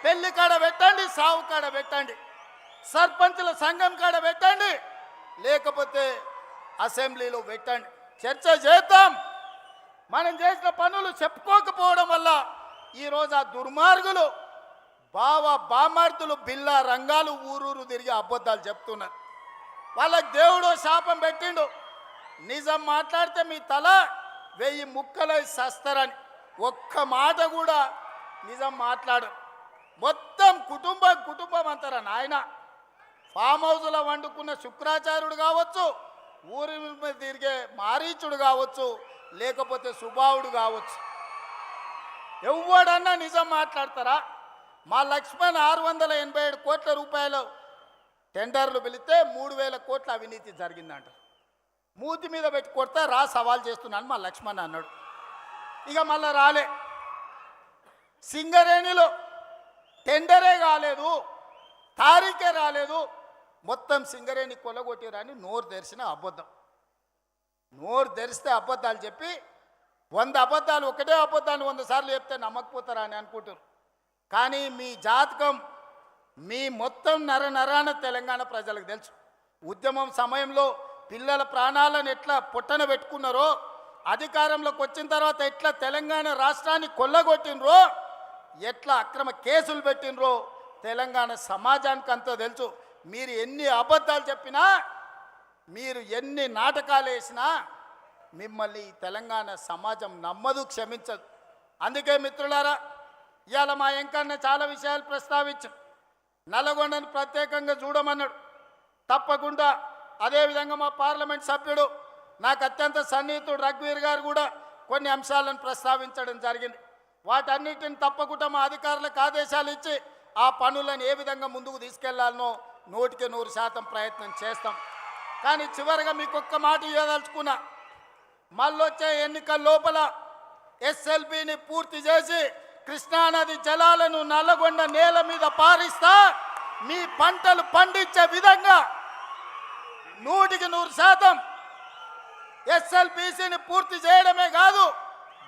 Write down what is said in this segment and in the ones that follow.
పెళ్లి కాడ పెట్టండి, సావు కాడ పెట్టండి, సర్పంచుల సంఘం కాడ పెట్టండి, లేకపోతే అసెంబ్లీలో పెట్టండి, చర్చ చేద్దాం. మనం చేసిన పనులు చెప్పుకోకపోవడం వల్ల ఈరోజు ఆ దుర్మార్గులు బామార్దులు బిల్లా రంగాలు ఊరూరు తిరిగి అబద్ధాలు చెప్తున్నారు. వాళ్ళకి దేవుడు శాపం పెట్టిండు, నిజం మాట్లాడితే మీ తల 1000 ముక్కలై సస్తారని. ఒక్క మాట కూడా నిజం మాట్లాడు. మొత్తం కుటుంబం అంటారా నాయన. ఫామ్ హౌస్లో వండుకున్న శుక్రాచార్యుడు కావచ్చు, ఊరి మీద తిరిగే మారీచుడు కావచ్చు, లేకపోతే సుబావుడు కావచ్చు, ఎవడన్నా నిజం మాట్లాడతారా? మా లక్ష్మణ్ 687 కోట్ల రూపాయలు టెండర్లు పిలిస్తే 3000 కోట్ల అవినీతి జరిగిందంట. మూతి మీద పెట్టి కొడతా రా సవాల్ చేస్తున్నాను మా లక్ష్మణ్ అన్నాడు. ఇక మళ్ళా రాలే. సింగరేణిలో టెండరే కాలేదు, తారీఖే రాలేదు, మొత్తం సింగరేణి కొల్లగొట్టిరని నోరు తెరిచిన అబద్ధం. నోరు తెరిస్తే అబద్ధాలు చెప్పి 100 అబద్ధాలు, ఒకటే అబద్ధాన్ని 100 సార్లు చెప్తే నమ్మకపోతారా అని అనుకుంటారు. కానీ మీ జాతకం మీ మొత్తం నరాన తెలంగాణ ప్రజలకు తెలుసు. ఉద్యమం సమయంలో పిల్లల ప్రాణాలను ఎట్లా పొట్టన పెట్టుకున్నారో, అధికారంలోకి వచ్చిన తర్వాత ఎట్లా తెలంగాణ రాష్ట్రాన్ని కొల్లగొట్టినరో, ఎట్లా అక్రమ కేసులు పెట్టినరో తెలంగాణ సమాజానికి అంతా తెలుసు. మీరు ఎన్ని అబద్ధాలు చెప్పినా, మీరు ఎన్ని నాటకాలు వేసినా మిమ్మల్ని తెలంగాణ సమాజం నమ్మదు, క్షమించదు. అందుకే మిత్రులారా, ఇవాళ మా ఎంకన్న చాలా విషయాలు ప్రస్తావించు. నల్లగొండను ప్రత్యేకంగా చూడమన్నాడు. తప్పకుండా అదేవిధంగా మా పార్లమెంట్ సభ్యుడు నాకు అత్యంత సన్నిహితుడు రఘువీర్ గారు కూడా కొన్ని అంశాలను ప్రస్తావించడం జరిగింది. వాటన్నిటిని తప్పకుండా మా అధికారులకు ఆదేశాలు ఇచ్చి ఆ పనులను ఏ విధంగా ముందుకు తీసుకెళ్లాలనో 100% ప్రయత్నం చేస్తాం. కానీ చివరిగా మీకు ఒక్క మాట ఇవ్వదలుచుకున్నా. మళ్ళొచ్చే ఎన్నికల లోపల ఎస్ఎల్బిని పూర్తి చేసి కృష్ణానది జలాలను నల్లగొండ నేల మీద పారిస్తా, మీ పంటలు పండించే విధంగా 100% ఎస్ఎల్బిసిని పూర్తి చేయడమే కాదు,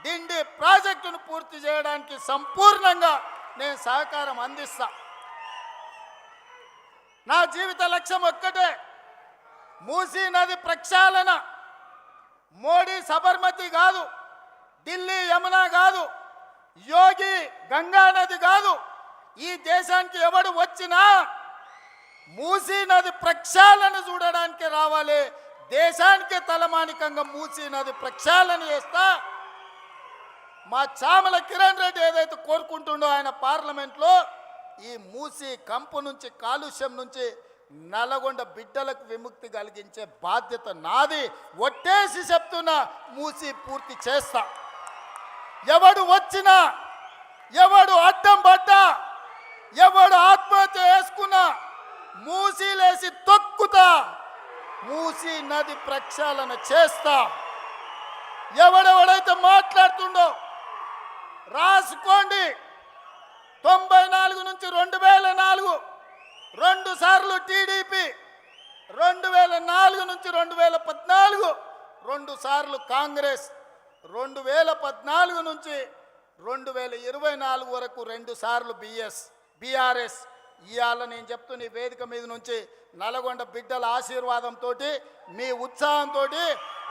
డిండి ప్రాజెక్టును పూర్తి చేయడానికి సంపూర్ణంగా నేను సహకారం అందిస్తా. నా జీవిత లక్ష్యం ఒక్కటే, మూసీ నది ప్రక్షాళన. మోడీ సబర్మతి కాదు, ఢిల్లీ యమున కాదు, యోగి గంగా నది కాదు. ఈ దేశానికి ఎవడు వచ్చినా మూసీ నది ప్రక్షాళన చూడడానికి రావాలి. దేశానికి తలమానికంగా మూసీ నది ప్రక్షాళన చేస్తా. మా చామల కిరణ్ రెడ్డి ఏదైతే కోరుకుంటుండో ఆయన పార్లమెంట్లో, ఈ మూసీ కంపు నుంచి, కాలుష్యం నుంచి నల్లగొండ బిడ్డలకు విముక్తి కలిగించే బాధ్యత నాది. ఒట్టేసి చెప్తున్నా, మూసీ పూర్తి చేస్తా. ఎవడు వచ్చినా, ఎవడు అడ్డం పడ్డా, ఎవడు ఆత్మహత్య చేసుకున్నా మూసీలేసి తొక్కుతా, మూసీ నది ప్రక్షాళన చేస్తా. ఎవడెవడైతే మాట్లాడుతుండో రాసుకోండి. 94 నుంచి 2004 2 సార్లు టీడీపీ, 2004 నుంచి 2014 2 సార్లు కాంగ్రెస్, 2014 నుంచి 2024 వరకు 2 సార్లు బీఆర్ఎస్. ఇవాళ నేను చెప్తున్న ఈ వేదిక మీద నుంచి నల్గొండ బిడ్డల ఆశీర్వాదంతో, మీ ఉత్సాహంతో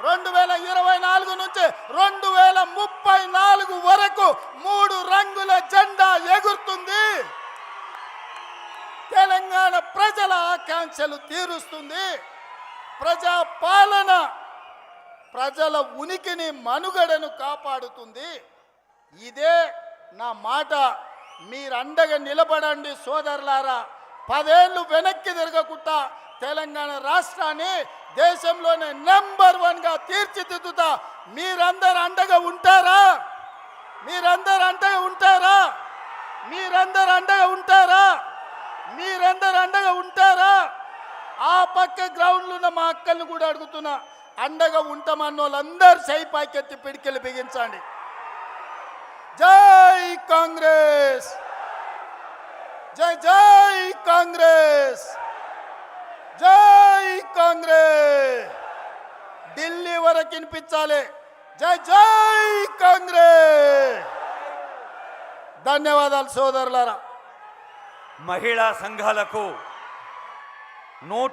2024 నుంచి 2034 వరకు 3 రంగుల జెండా ఎగురుతుంది. తెలంగాణ ప్రజల ఆకాంక్షలు తీరుస్తుంది. ప్రజా పాలన ప్రజల ఉనికిని, మనుగడను కాపాడుతుంది. ఇదే నా మాట. మీరు అండగా నిలబడండి సోదరులారా. 10 ఏళ్ళు వెనక్కి తిరగకుండా తెలంగాణ రాష్ట్రాన్ని దేశంలోనే నెంబర్ 1గా తీర్చిదిద్దుతా. మీరందరూ అండగా ఉంటారా? మీరందరూ అండగా ఉంటారా? మీరందరూ అండగా ఉంటారా? మీరందరూ అండగా ఉంటారా? ఆ పక్క గ్రౌండ్లో ఉన్న మా అక్కల్ని కూడా అడుగుతున్నా, అండగా ఉంటామన్న వాళ్ళందరూ సై పాకెత్తి పిడికెళ్ళి బిగించండి. జై కాంగ్రెస్, జై జై కాంగ్రెస్, జై కాంగ్రెస్. ఢిల్లీ వరకు వినిపించాలి. జై జై కాంగ్రెస్. ధన్యవాదాలు సోదరులారా. మహిళా సంఘాలకు 100